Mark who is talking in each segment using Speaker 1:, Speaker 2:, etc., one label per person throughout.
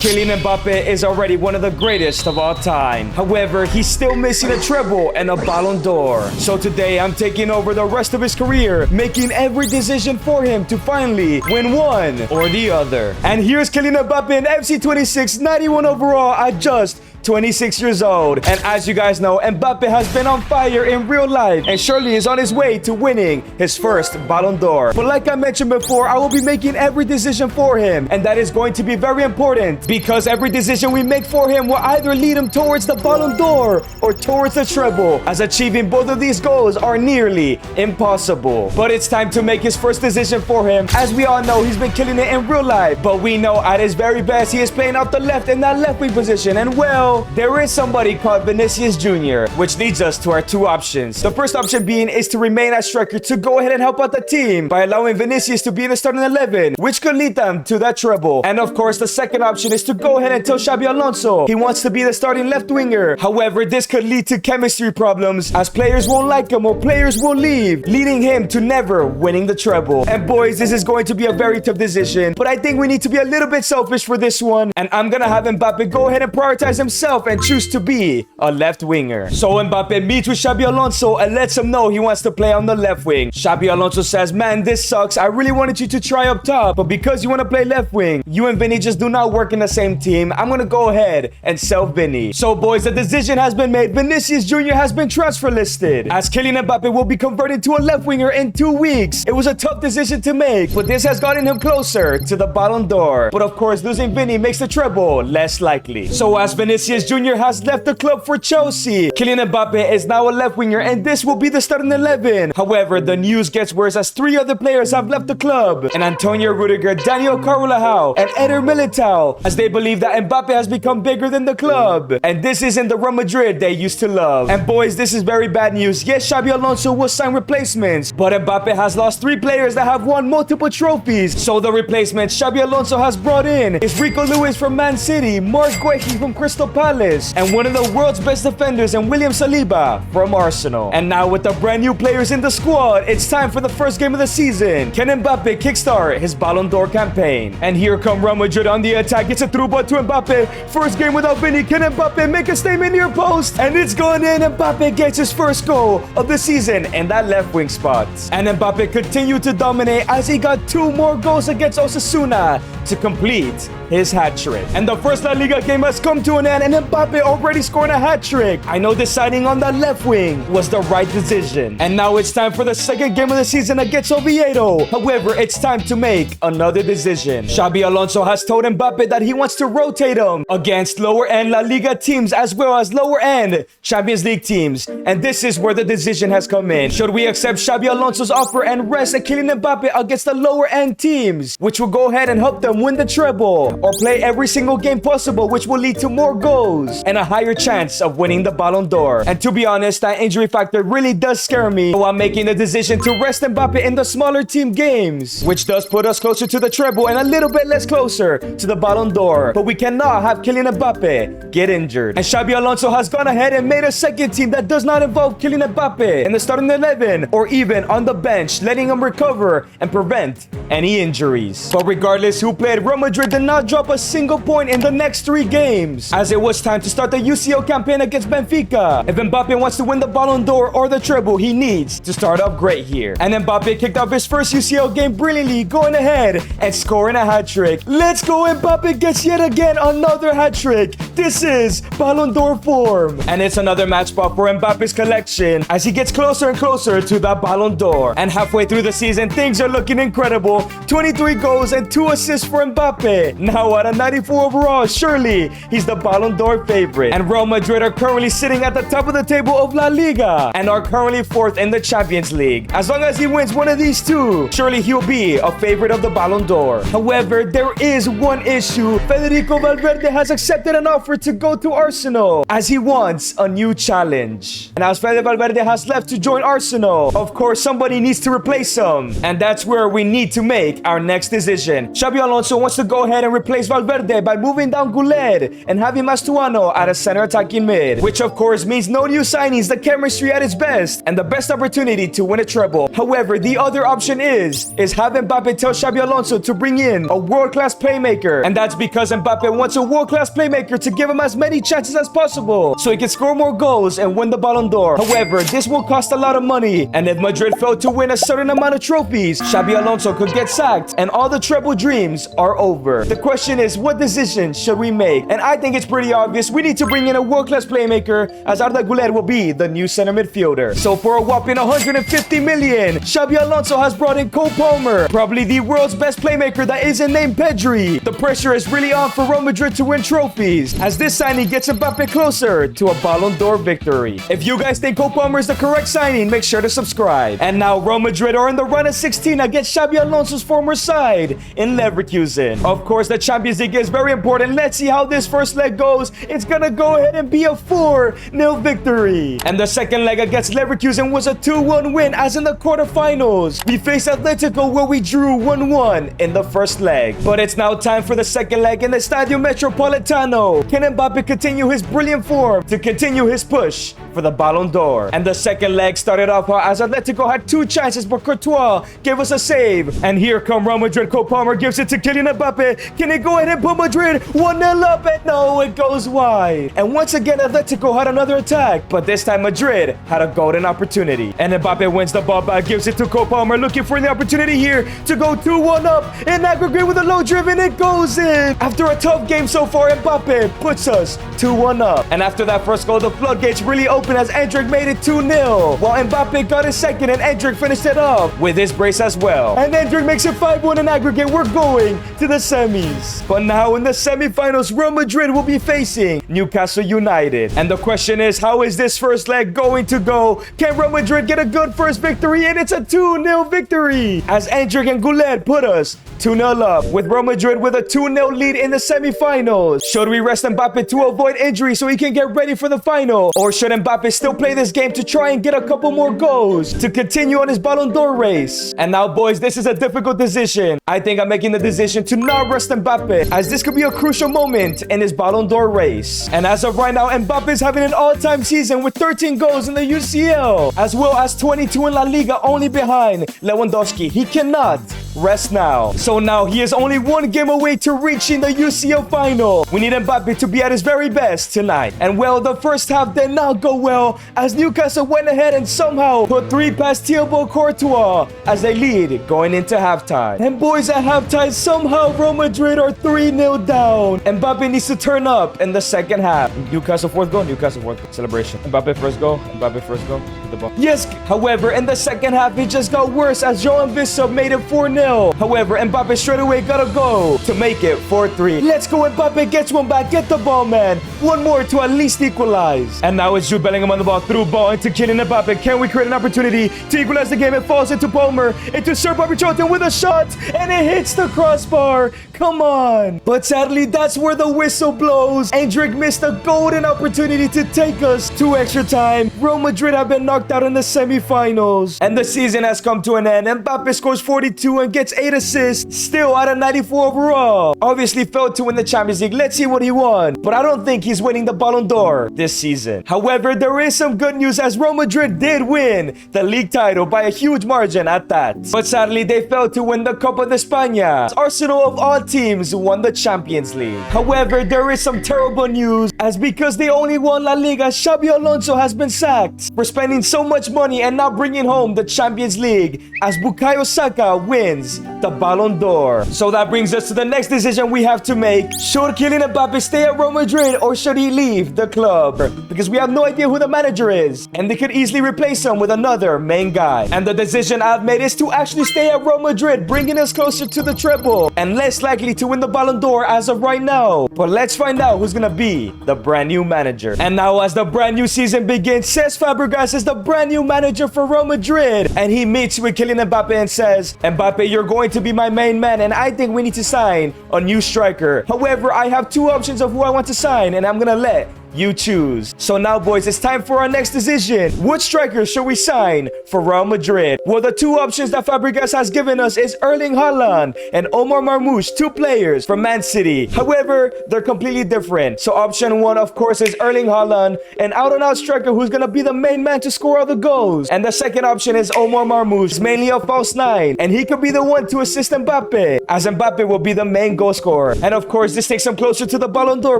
Speaker 1: Kylian Mbappe is already one of the greatest of all time. However, he's still missing a treble and a Ballon d'Or. So today, I'm taking over the rest of his career, making every decision for him to finally win one or the other. And here's Kylian Mbappe in FC 26, 91 overall at just 26 years old. And as you guys know, Mbappe has been on fire in real life and surely is on his way to winning his first Ballon d'Or. But like I mentioned before, I will be making every decision for him, and that is going to be very important because every decision we make for him will either lead him towards the Ballon d'Or or towards the treble, as achieving both of these goals are nearly impossible. But it's time to make his first decision for him. As we all know, he's been killing it in real life, but we know at his very best he is playing off the left in that left wing position. And well, there is somebody called Vinicius Jr., which leads us to our two options. The first option being is to remain as striker to go ahead and help out the team by allowing Vinicius to be in the starting 11, which could lead them to that treble. And of course, the second option is to go ahead and tell Xabi Alonso he wants to be the starting left winger. However, this could lead to chemistry problems as players won't like him or players will leave, leading him to never winning the treble. And boys, this is going to be a very tough decision, but I think we need to be a little bit selfish for this one. And I'm gonna have Mbappe go ahead and prioritize himself and choose to be a left winger. So Mbappe meets with Xabi Alonso and lets him know he wants to play on the left wing. Xabi Alonso says, "Man, this sucks. I really wanted you to try up top, but because you want to play left wing, you and Vinny just do not work in the same team. I'm gonna go ahead and sell Vinny." So boys, the decision has been made. Vinicius Jr. has been transfer listed, as Kylian Mbappe will be converted to a left winger in 2 weeks. It was a tough decision to make, but this has gotten him closer to the Ballon d'Or. But of course, losing Vinny makes the treble less likely. So as Vinicius Jr. has left the club for Chelsea, Kylian Mbappe is now a left winger, and this will be the starting 11. However, the news gets worse as 3 other players have left the club, and Antonio Rudiger, Daniel Carvajal, and Eder Militao, as they believe that Mbappe has become bigger than the club. And this isn't the Real Madrid they used to love. And boys, this is very bad news. Yes, Xabi Alonso will sign replacements, but Mbappe has lost 3 players that have won multiple trophies. So the replacement Xabi Alonso has brought in is Rico Lewis from Man City, Mark Guehi from Crystal Palace, and one of the world's best defenders in William Saliba from Arsenal. And now with the brand new players in the squad, it's time for the first game of the season. Can Mbappe kickstart his Ballon d'Or campaign? And here come Real Madrid on the attack. It's a through ball to Mbappe. First game without Vinny. Can Mbappe make a statement near post? And it's going in. Mbappe gets his first goal of the season in that left wing spot. And Mbappe continued to dominate as he got 2 more goals against Osasuna to complete his hat-trick. And the first La Liga game has come to an end, and Mbappe already scored a hat-trick. I know deciding on that left wing was the right decision. And now it's time for the second game of the season against Oviedo. However, it's time to make another decision. Xabi Alonso has told Mbappe that he wants to rotate him against lower-end La Liga teams as well as lower-end Champions League teams. And this is where the decision has come in. Should we accept Xabi Alonso's offer and rest Kylian Mbappe against the lower-end teams, which will go ahead and help them win the treble? Or play every single game possible, which will lead to more goals and a higher chance of winning the Ballon d'Or? And to be honest, that injury factor really does scare me, so I'm making the decision to rest Mbappe in the smaller team games, which does put us closer to the treble and a little bit less closer to the Ballon d'Or. But we cannot have Kylian Mbappe get injured. And Xabi Alonso has gone ahead and made a second team that does not involve Kylian Mbappe in the starting 11 or even on the bench, letting him recover and prevent any injuries. But regardless who played, Real Madrid did not drop a single point in the next 3 games, as it was time to start the UCL campaign against Benfica. If Mbappe wants to win the Ballon d'Or or the treble, he needs to start off great here. And Mbappe kicked off his first UCL game brilliantly, going ahead and scoring a hat-trick. Let's go! Mbappe gets yet again another hat-trick. This is Ballon d'Or form. And it's another match ball for Mbappe's collection as he gets closer and closer to that Ballon d'Or. And halfway through the season, things are looking incredible. 23 goals and 2 assists for Mbappe. Now at a 94 overall, surely he's the Ballon d'Or favorite. And Real Madrid are currently sitting at the top of the table of La Liga and are currently 4th in the Champions League. As long as he wins one of these 2, surely he'll be a favorite of the Ballon d'Or. However, there is one issue. Federico Valverde has accepted an offer offer to go to Arsenal as he wants a new challenge. And as Fede Valverde has left to join Arsenal, of course somebody needs to replace him. And that's where we need to make our next decision. Xabi Alonso wants to go ahead and replace Valverde by moving down Goulet and having Mastuano at a center attacking mid, which of course means no new signings, the chemistry at its best, and the best opportunity to win a treble. However, the other option is have Mbappe tell Xabi Alonso to bring in a world-class playmaker, and that's because Mbappe wants a world-class playmaker to give him as many chances as possible so he can score more goals and win the Ballon d'Or. However, this will cost a lot of money, and if Madrid failed to win a certain amount of trophies, Xabi Alonso could get sacked and all the treble dreams are over. The question is, what decision should we make? And I think it's pretty obvious. We need to bring in a world-class playmaker, as Arda Güler will be the new center midfielder. So for a whopping 150 million, Xabi Alonso has brought in Cole Palmer, probably the world's best playmaker that isn't named Pedri. The pressure is really on for Real Madrid to win trophies, as this signing gets Mbappe closer to a Ballon d'Or victory. If you guys think Cole Palmer is the correct signing, make sure to subscribe. And now Real Madrid are in the run at 16 against Xabi Alonso's former side in Leverkusen. Of course, the Champions League is very important. Let's see how this first leg goes. It's gonna go ahead and be a 4-0 victory. And the second leg against Leverkusen was a 2-1 win, as in the quarterfinals we faced Atletico, where we drew 1-1 in the first leg. But it's now time for the second leg in the Stadio Metropolitano. Can Mbappe continue his brilliant form to continue his push for the Ballon d'Or? And the second leg started off as Atletico had 2 chances, but Courtois gave us a save. And here come Real Madrid. Cole Palmer gives it to Kylian Mbappe. Can he go ahead and put Madrid 1-0 up? And no, it goes wide. And once again, Atletico had another attack, but this time Madrid had a golden opportunity. And Mbappe wins the ball back, gives it to Cole Palmer, looking for the opportunity here to go 2-1 up in aggregate with a low driven. It goes in. After a tough game so far, Mbappe puts us 2-1 up. And after that first goal, the floodgates really opened as Endrick made it 2-0, while Mbappe got his second and Endrick finished it off with his brace as well. And Endrick makes it 5-1 in aggregate. We're going to the semis. But now in the semifinals, Real Madrid will be facing Newcastle United. And the question is, how is this first leg going to go? Can Real Madrid get a good first victory? And it's a 2-0 victory, as Endrick and Goulet put us 2-0 up, with Real Madrid with a 2-0 lead in the semifinals. Should we rest Mbappe to avoid injury so he can get ready for the final? Or should Mbappe still play this game to try and get a couple more goals to continue on his Ballon d'Or race? And now, boys, this is a difficult decision. I think I'm making the decision to not rest Mbappe, as this could be a crucial moment in his Ballon d'Or race. And as of right now, Mbappe is having an all-time season with 13 goals in the UCL, as well as 22 in La Liga, only behind Lewandowski. He cannot rest now. So now he is only 1 game away to reaching the UCL final. We need Mbappe to be at his very best tonight. And well, the first half did not go well, as Newcastle went ahead and somehow put 3 past Thibaut Courtois as they lead going into halftime. And boys, at halftime, somehow Real Madrid are 3-0 down. Mbappe needs to turn up in the second half. Newcastle fourth goal, Newcastle fourth goal. Celebration. Mbappe first goal, Mbappe first goal. The ball. Yes, however, in the second half, it just got worse as João Vissel made it 4-0. However, Mbappe straight away got a goal to make it 4-3. Let's go, Mbappe gets one back. Get the ball, man. One more to at least equalize. And now it's Jude Bellingham on the ball, through ball into Kylian Mbappe. Can we create an opportunity to equalize the game? It falls into Palmer, into Sir Bobby Charlton with a shot, and it hits the crossbar. Come on. But sadly, that's where the whistle blows. Endrick missed a golden opportunity to take us to extra time. Real Madrid have been knocked out in the semifinals, and the season has come to an end. Mbappe scores 42 and gets 8 assists, still out of 94 overall. Obviously failed to win the Champions League. Let's see what he won, but I don't think he's winning the Ballon d'Or this season. However, there is some good news, as Real Madrid did win the league title by a huge margin at that. But sadly, they failed to win the Copa de España. Arsenal of all teams won the Champions League. However, there is some terrible news, as because they only won La Liga, Xabi Alonso has been sacked for spending so much money and not bringing home the Champions League, as Bukayo Saka wins the Ballon d'Or. So that brings us to the next decision we have to make. Should Kylian Mbappe stay at Real Madrid, or should he leave the club? Because we have no idea who the manager is, and they could easily replace him with another main guy. And the decision I've made is to actually stay at Real Madrid, bringing us closer to the treble, and less likely likely to win the Ballon d'Or as of right now. But let's find out who's gonna be the brand new manager. And now as the brand new season begins, Cesc Fabregas is the brand new manager for Real Madrid. And he meets with Kylian Mbappe and says, Mbappe, you're going to be my main man, and I think we need to sign a new striker. However, I have two options of who I want to sign, and I'm gonna let you choose. So now, boys, it's time for our next decision. Which striker should we sign for Real Madrid? Well, the two options that Fabregas has given us is Erling Haaland and Omar Marmoush, two players from Man City. However, they're completely different. So option one, of course, is Erling Haaland, an out-and-out striker who's gonna be the main man to score all the goals. And the second option is Omar Marmoush, mainly a false nine, and he could be the one to assist Mbappe, as Mbappe will be the main goal scorer. And of course, this takes him closer to the Ballon d'Or,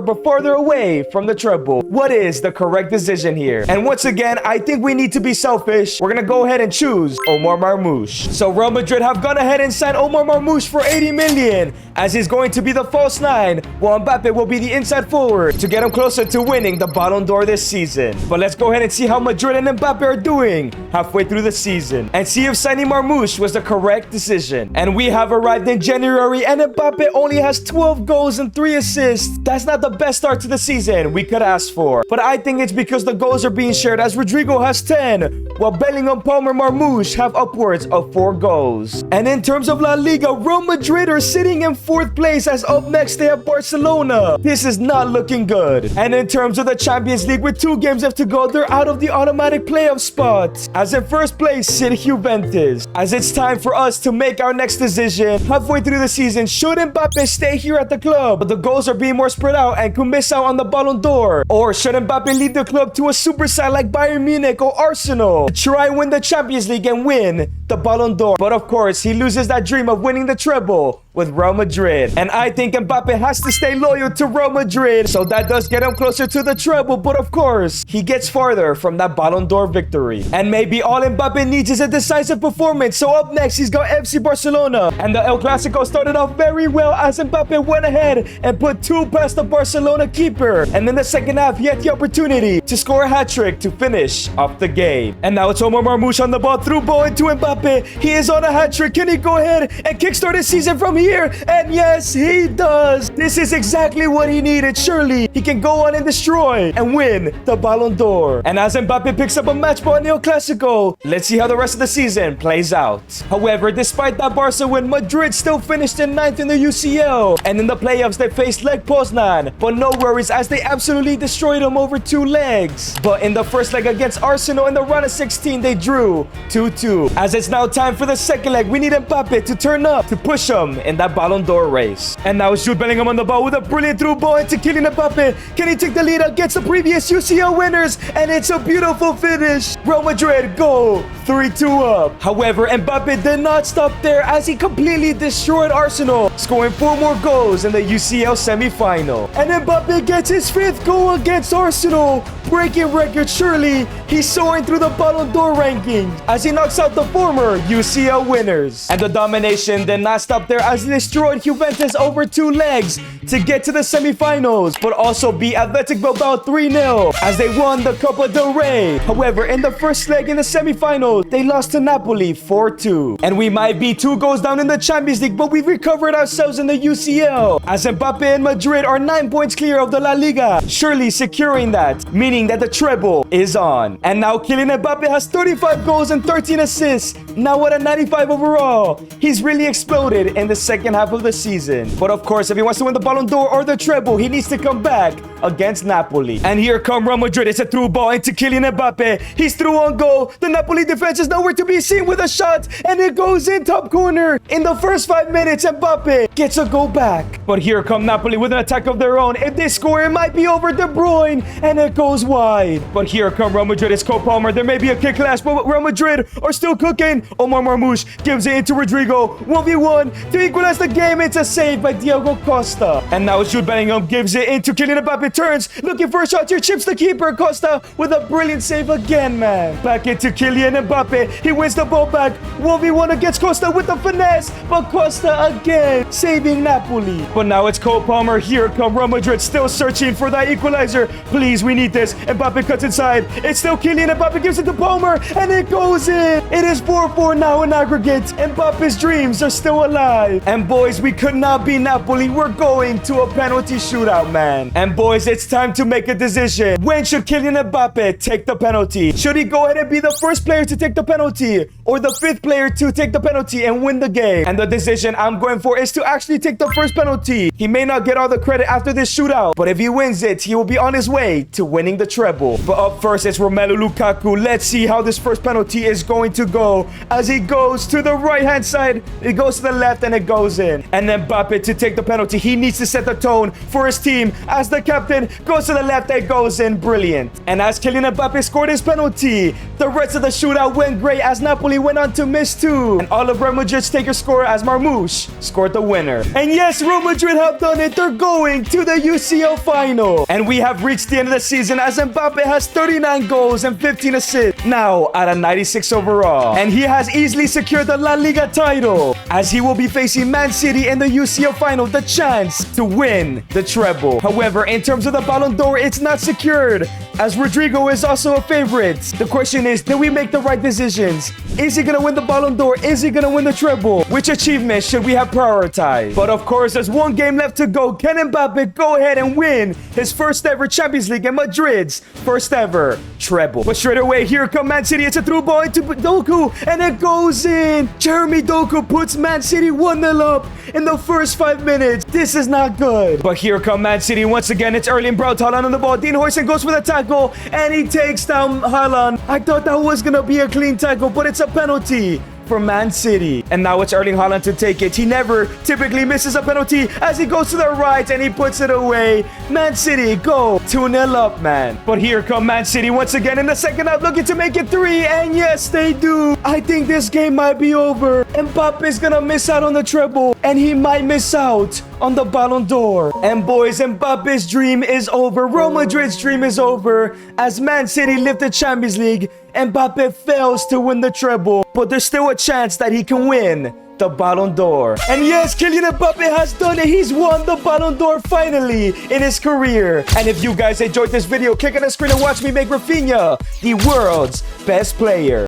Speaker 1: but farther away from the treble. What is the correct decision here? And once again, I think we need to be selfish. We're gonna go ahead and choose Omar Marmoush. So Real Madrid have gone ahead and signed Omar Marmoush for 80 million, as he's going to be the false nine, while Mbappe will be the inside forward to get him closer to winning the Ballon d'Or this season. But let's go ahead and see how Madrid and Mbappe are doing halfway through the season, and see if signing Marmoush was the correct decision. And we have arrived in January, and Mbappe only has 12 goals and 3 assists. That's not the best start to the season we could ask for. But I think it's because the goals are being shared, as Rodrigo has 10, while Bellingham, Palmer, Marmoush have upwards of 4 goals. And in terms of La Liga, Real Madrid are sitting in 4th place, as up next they have Barcelona. This is not looking good. And in terms of the Champions League, with 2 games left to go, they're out of the automatic playoff spot, as in 1st place sit Juventus. As it's time for us to make our next decision. Halfway through the season, should Mbappe stay here at the club, but the goals are being more spread out and could miss out on the Ballon d'Or? Or should Mbappe leave the club to a super side like Bayern Munich or Arsenal to try and win the Champions League and win the Ballon d'Or? But of course, he loses that dream of winning the treble with Real Madrid. And I think Mbappe has to stay loyal to Real Madrid, so that does get him closer to the treble, but of course, he gets farther from that Ballon d'Or victory. And maybe all Mbappe needs is a decisive performance. So up next, he's got FC Barcelona. And the El Clasico started off very well, as Mbappe went ahead and put 2 past the Barcelona keeper. And in the second half, he had the opportunity to score a hat-trick to finish off the game. And now it's Omar Marmoush on the ball, through ball into Mbappe. He is on a hat-trick. Can he go ahead and kickstart his season from here? And yes, he does. This is exactly what he needed. Surely he can go on and destroy and win the Ballon d'Or. And as Mbappe picks up a match ball in the El Clasico, let's see how the rest of the season plays out. However, despite that Barca win, Madrid still finished in 9th in the UCL. And in the playoffs, they faced Lech Poznan. But no worries, as they absolutely destroyed them over 2 legs. But in the first leg against Arsenal in the round of 16, they drew 2-2. As it's now time for the second leg, we need Mbappe to turn up to push him in that Ballon d'Or race. And now it's Jude Bellingham on the ball with a brilliant through ball into Kylian Mbappe. Can he take the lead against the previous UCL winners? And it's a beautiful finish. Real Madrid go 3-2 up. However, Mbappe did not stop there, as he completely destroyed Arsenal, scoring 4 more goals in the UCL semi-final. And Mbappe gets his 5th goal against Arsenal, breaking records. Surely he's soaring through the Ballon d'Or rankings, as he knocks out the former UCL winners. And the domination did not stop there, as he destroyed Juventus over 2 legs to get to the semi-finals, but also beat Athletic Bilbao 3-0 as they won the Copa del Rey. However, in the first leg in the semi-finals, they lost to Napoli 4-2. And we might be 2 goals down in the Champions League, but we've recovered ourselves in the UCL, as Mbappe and Madrid are 9 points clear of the La Liga, surely securing that, meaning that the treble is on. And now Kylian Mbappe has 35 goals and 13 assists, now at a 95 overall. He's really exploded in the second half of the season. But of course, if he wants to win the Ballon d'Or or the treble, he needs to come back against Napoli. And here come Real Madrid. It's a through ball into Kylian Mbappe. He's through on goal. The Napoli defense is nowhere to be seen with a shot, and it goes in top corner. In the first 5 minutes, Mbappe gets a goal back. But here come Napoli with an attack of their own. If they score, it might be over De Bruyne, and it goes wide. But here come Real Madrid. It's Cole Palmer. There may be a kick last, but Real Madrid are still cooking. Omar Marmoush gives it into Rodrigo. 1v1 to equalize the game. It's a save by Diego Costa. And now Jude Bellingham gives it into Kylian Mbappe returns, looking for a shot here, chips the keeper. Costa with a brilliant save again, man. Back into Kylian Mbappe. He wins the ball back. 1v1 against Costa with the finesse, but Costa again saving Napoli. But now it's Cole Palmer. Here come Real Madrid, still searching for that equalizer. Please, we need this. Mbappe cuts inside. It's still Kylian. Mbappe gives it to Palmer, and it goes in. It is 4-4 now in aggregate. Mbappe's dreams are still alive. And boys, we could not beat Napoli. We're going to a penalty shootout, man. And boys, it's time to make a decision. When should Kylian Mbappe take the penalty? Should he go ahead and be the first player to take the penalty, or the 5th player to take the penalty and win the game? And the decision I'm going for is to actually take the first penalty. He may not get all the credit after this shootout, but if he wins it, he will be on his way to winning the treble. But up first, it's Romelu Lukaku. Let's see how this first penalty is going to go. As he goes to the right-hand side, it goes to the left and it goes in. And then Mbappe to take the penalty. He needs to set the tone for his team. As the captain goes to the left, it goes in. Brilliant. And as Kylian Mbappe scored his penalty, the rest of the shootout went great as Napoli went on to miss 2. And all of Real Madrid's taker scorer as Marmoush scored the winner. And yes, Real Madrid have done it. They're going to the UCL final. And we have reached the end of the season as Mbappe has 39 goals and 15 assists. Now at a 96 overall. And he has easily secured the La Liga title as he will be facing Man City in the UCL final, the chance to win the treble. However, in terms of the Ballon d'Or, it's not secured as Rodrigo is also a favorite. The question is, did we make the right decisions? Is he gonna win the Ballon d'Or? Is he gonna win the treble? Which achievement should we have prioritized? But of course, there's one game left to go. Can Mbappe go ahead and win his first ever Champions League and Madrid's first ever treble? But straight away, here come Man City. It's a through ball into Doku, and it goes in. Jeremy Doku puts Man City 1-0 up in the first 5 minutes. This is not good. But here come Man City once again. It's Erling Braut Haaland on the ball. Dean Huijsen goes for the tackle, and he takes down Haaland. I thought that was gonna be a clean tackle, but it's a penalty for Man City. And now it's Erling Haaland to take it. He never typically misses a penalty as he goes to the right and he puts it away. Man City go 2-0 up, man. But here come Man City once again in the second half, looking to make it 3. And yes, they do. I think this game might be over. Mbappe is gonna miss out on the treble, and he might miss out on the Ballon d'Or. And boys, Mbappe's dream is over. Real Madrid's dream is over as Man City lift the Champions League. Mbappe fails to win the treble, but there's still a chance that he can win the Ballon d'Or. And yes, Kylian Mbappe has done it. He's won the Ballon d'Or finally in his career. And if you guys enjoyed this video, click on the screen and watch me make Rafinha the world's best player.